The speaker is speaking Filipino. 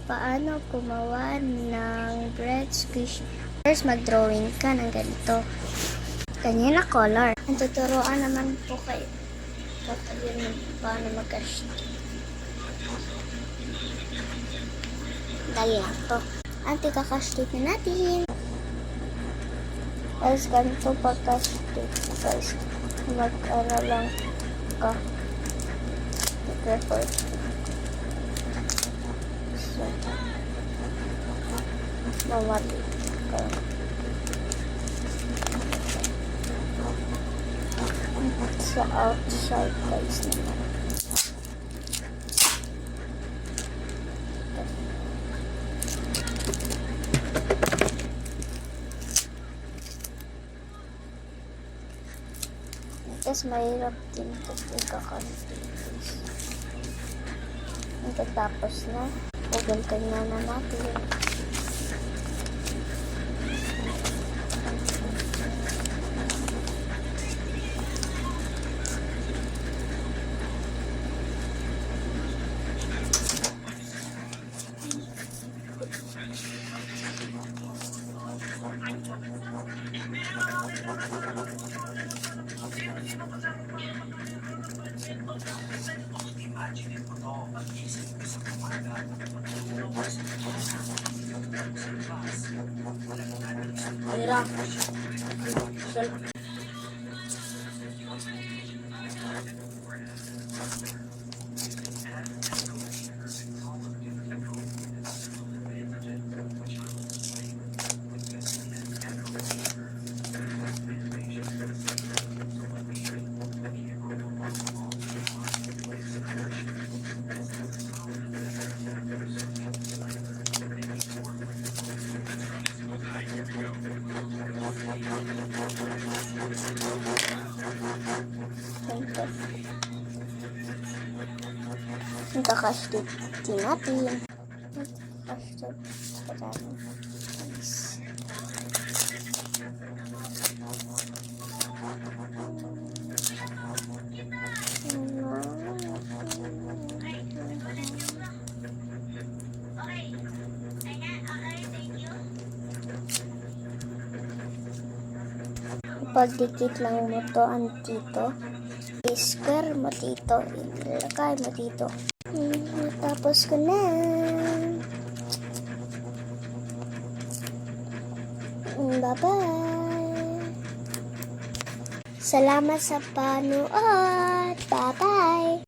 Paano gumawa ng bread squish? First, mag-drawing ka ng ganito. Ganyan na color. Ang tuturuan naman po kayo. Yun paano mag-cash. Dali lang to. Anti-cash na natin. Guys, ganito pag-cash guys. Mag-aral lang ka. Mag-record. So, mamali ka. Sa outside guys naman. Tapos mahirap din ito kakanti. Pagkatapos na, puguntan na natin. Mira. Magkakash din natin. Magkakash din natin. Pagdikit lang mo to dito. I-square mo dito. Ilagay mo dito. Tapos ko na. Bye-bye. Salamat sa panood. Bye-bye.